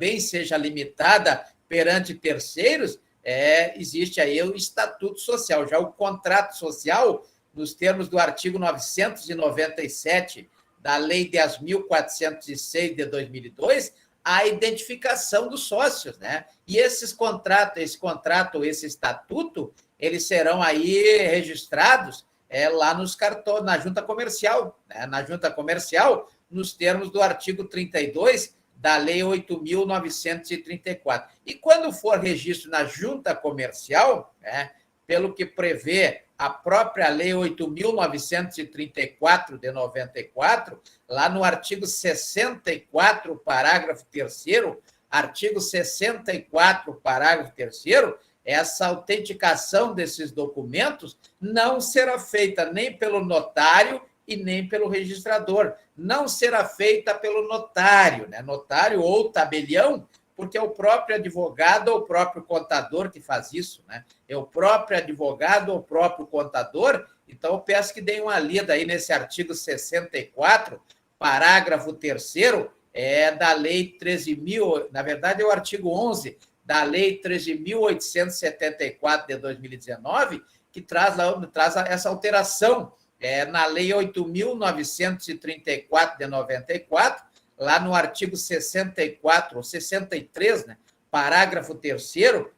também seja limitada perante terceiros, existe aí o estatuto social. Já o contrato social, nos termos do artigo 997 da Lei 10.406 de 2002, a identificação dos sócios, né? E esse contrato, esse estatuto, eles serão aí registrados lá nos cartões, na junta comercial, né? Na junta comercial, nos termos do artigo 32 da Lei 8.934. E quando for registro na junta comercial, né, pelo que prevê a própria Lei 8.934 de 94, lá no artigo 64, parágrafo 3º, artigo 64, parágrafo 3º, essa autenticação desses documentos não será feita nem pelo notário e nem pelo registrador. Não será feita pelo notário, né? Notário ou tabelião, porque é o próprio advogado ou o próprio contador que faz isso, né? É o próprio advogado ou o próprio contador. Então, eu peço que deem uma lida aí nesse artigo 64, parágrafo 3º, da Lei 13.000, na verdade é o artigo 11 da Lei 13.874 de 2019, que traz essa alteração na Lei 8.934 de 94, lá no artigo 64, ou 63, né, parágrafo 3º,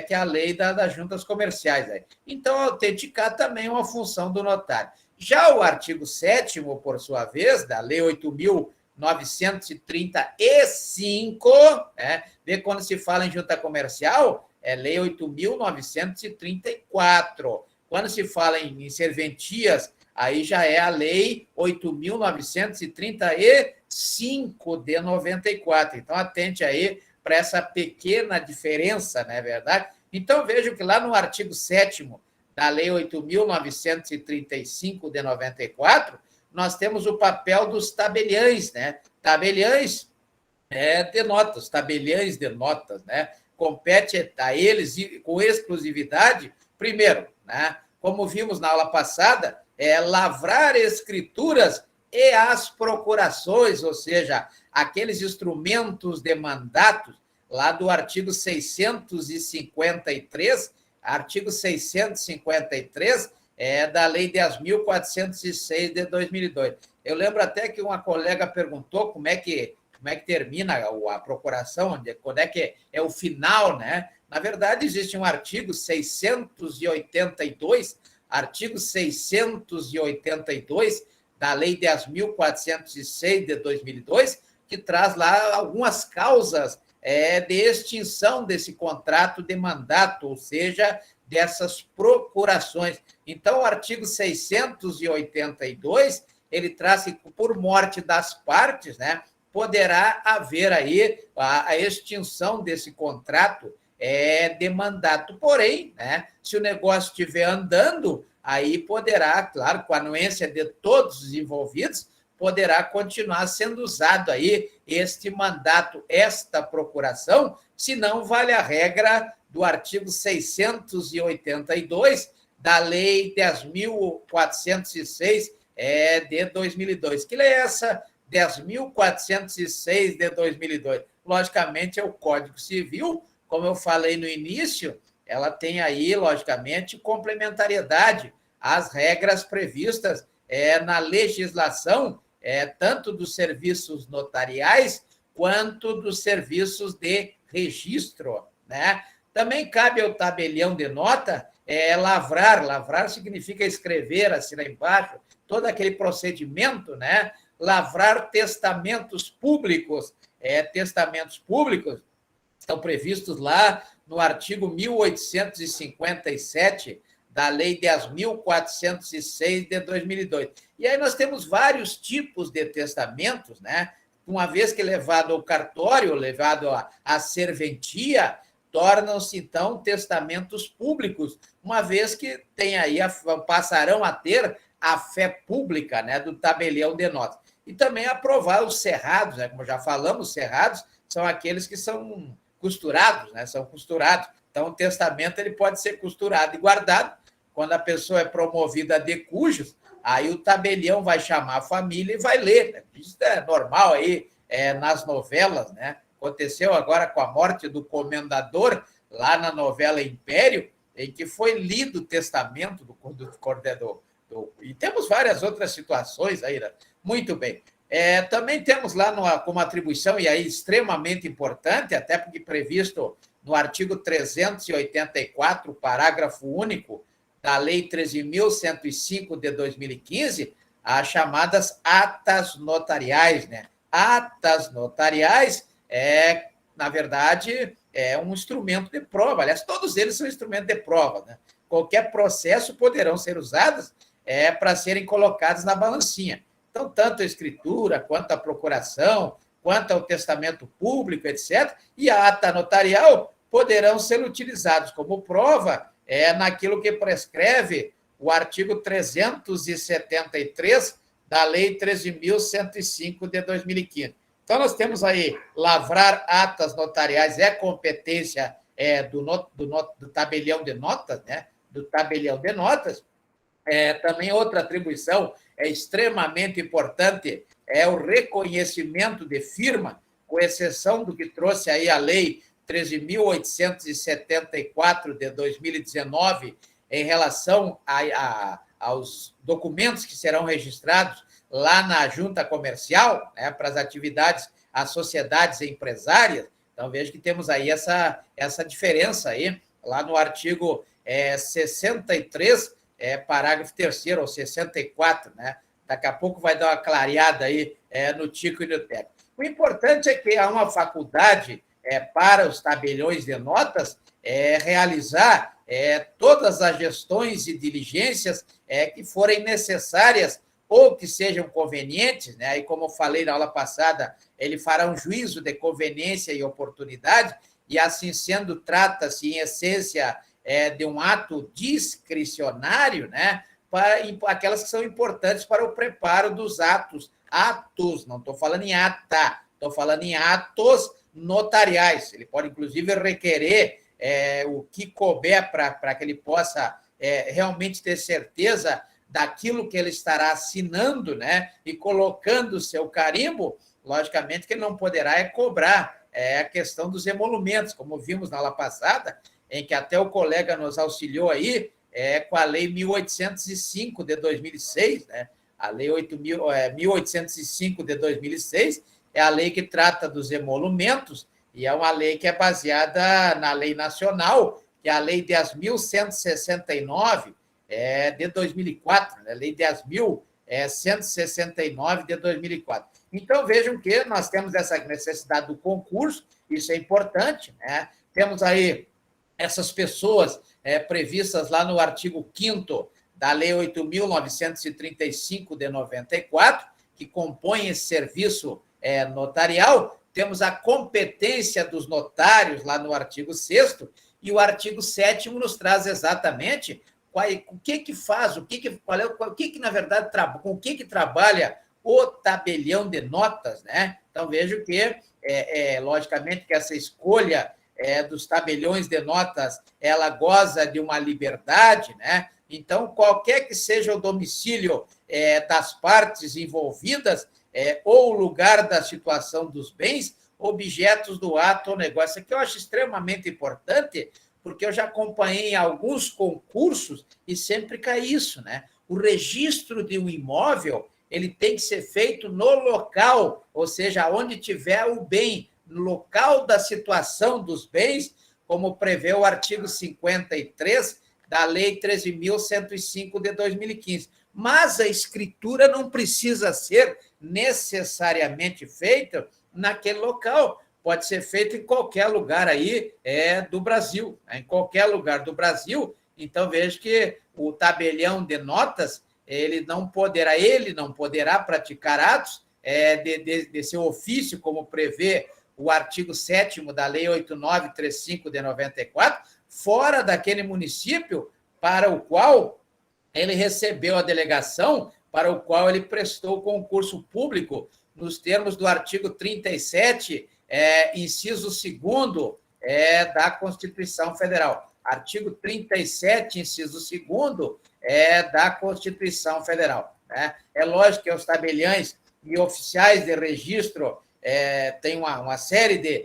que é a lei das juntas comerciais. Então, autenticar também é uma função do notário. Já o artigo 7º, por sua vez, da Lei 8.935, vê quando se fala em junta comercial, é Lei 8.934. Quando se fala em serventias, aí já é a Lei 8.935 de 94. Então, atente aí para essa pequena diferença, não é verdade? Então, vejo que lá no artigo 7º da Lei 8.935 de 94, nós temos o papel dos tabeliães, né? Tabeliães de notas, tabeliães de notas, né? Compete a eles com exclusividade, primeiro, né? Como vimos na aula passada, lavrar escrituras e as procurações, ou seja, aqueles instrumentos de mandatos, lá do artigo 653, artigo 653, da Lei 10.406 de 2002. Eu lembro até que uma colega perguntou como é que termina a procuração, quando é que é o final, né? Na verdade, existe um artigo 682, artigo 682 da Lei 10.406 de 2002, que traz lá algumas causas de extinção desse contrato de mandato, ou seja, dessas procurações. Então, o artigo 682, ele traz que, por morte das partes, né, poderá haver aí a extinção desse contrato de mandato. Porém, né, se o negócio estiver andando, aí poderá, claro, com a anuência de todos os envolvidos, poderá continuar sendo usado aí este mandato, esta procuração, se não vale a regra do artigo 682 da Lei 10.406 de 2002. Que lei é essa? 10.406 de 2002. Logicamente, é o Código Civil, como eu falei no início, ela tem aí, logicamente, complementariedade às regras previstas na legislação, tanto dos serviços notariais quanto dos serviços de registro, né? Também cabe ao tabelião de nota lavrar. Lavrar significa escrever, assinar embaixo, todo aquele procedimento, né? Lavrar testamentos públicos. Testamentos públicos estão previstos lá no artigo 1857 da Lei 10.406 de 2002. E aí nós temos vários tipos de testamentos, né? Uma vez que levado ao cartório, levado à serventia, tornam-se, então, testamentos públicos, uma vez que tem aí, passarão a ter a fé pública, né, do tabelião de notas. E também aprovar os cerrados, né? Como já falamos, os cerrados são aqueles que são costurados, né? São costurados. Então, o testamento ele pode ser costurado e guardado. Quando a pessoa é promovida a de cujos, aí o tabelião vai chamar a família e vai ler, né? Isso é normal aí nas novelas, né? aconteceu agora com a morte do comendador, lá na novela Império, em que foi lido o testamento do coordenador. E temos várias outras situações aí, né? Muito bem. Também temos lá como atribuição, e aí extremamente importante, até porque previsto no artigo 384, parágrafo único da Lei 13.105 de 2015, as chamadas atas notariais, né? Atas notariais na verdade, é um instrumento de prova. Aliás, todos eles são instrumentos de prova, né? Qualquer processo poderão ser usados para serem colocados na balancinha. Então, tanto a escritura, quanto a procuração, quanto ao testamento público, etc., e a ata notarial poderão ser utilizados como prova naquilo que prescreve o artigo 373 da Lei 13.105 de 2015. Então, nós temos aí, lavrar atas notariais é competência do tabelião de notas, né? Do tabelião de notas. Também outra atribuição extremamente importante é o reconhecimento de firma, com exceção do que trouxe aí a Lei 13.874 de 2019, em relação aos documentos que serão registrados lá na junta comercial, né, para as atividades, as sociedades empresárias. Então, vejo que temos aí essa diferença aí, lá no artigo 63, parágrafo 3º, ou 64, né? Daqui a pouco vai dar uma clareada aí no Tico e no Teco. O importante é que há uma faculdade para os tabeliões de notas realizar todas as gestões e diligências que forem necessárias ou que sejam convenientes, né? E como eu falei na aula passada, ele fará um juízo de conveniência e oportunidade, e assim sendo, trata-se, em essência, de um ato discricionário, né? Para aquelas que são importantes para o preparo dos atos, não estou falando em ata, estou falando em atos notariais. Ele pode, inclusive, requerer o que couber para que ele possa realmente ter certeza daquilo que ele estará assinando, né, e colocando o seu carimbo. Logicamente que ele não poderá cobrar a questão dos emolumentos, como vimos na aula passada, em que até o colega nos auxiliou aí, com a Lei 1805 de 2006, né? A Lei 1805 de 2006 é a lei que trata dos emolumentos, e é uma lei que é baseada na lei nacional, que é a Lei 10.169 de 2004, né? Lei 10.169 de 2004. Então, vejam que nós temos essa necessidade do concurso, isso é importante, né? Temos aí essas pessoas previstas lá no artigo 5º da Lei 8.935 de 94, que compõem esse serviço notarial. Temos a competência dos notários lá no artigo 6º, e o artigo 7º nos traz exatamente o que faz, na verdade, com o que trabalha o tabelião de notas, né? Então, vejo que, logicamente, que essa escolha dos tabeliões de notas, ela goza de uma liberdade, né? Então, qualquer que seja o domicílio das partes envolvidas, ou o lugar da situação dos bens, objetos do ato ou negócio. Aqui eu acho extremamente importante, porque eu já acompanhei alguns concursos e sempre cai isso, né? O registro de um imóvel, ele tem que ser feito no local, ou seja, onde tiver o bem, no local da situação dos bens, como prevê o artigo 53 da Lei 13.105 de 2015. Mas a escritura não precisa ser necessariamente feita naquele local, pode ser feito em qualquer lugar aí do Brasil, em qualquer lugar do Brasil. Então, vejo que o tabelião de notas, ele não poderá praticar atos de seu ofício, como prevê o artigo 7º da Lei 8.935 de 94, fora daquele município para o qual ele recebeu a delegação, para o qual ele prestou o concurso público, nos termos do artigo 37, inciso 2º da Constituição Federal. Artigo 37, inciso 2º da Constituição Federal, né? É lógico que os tabeliães e oficiais de registro têm uma série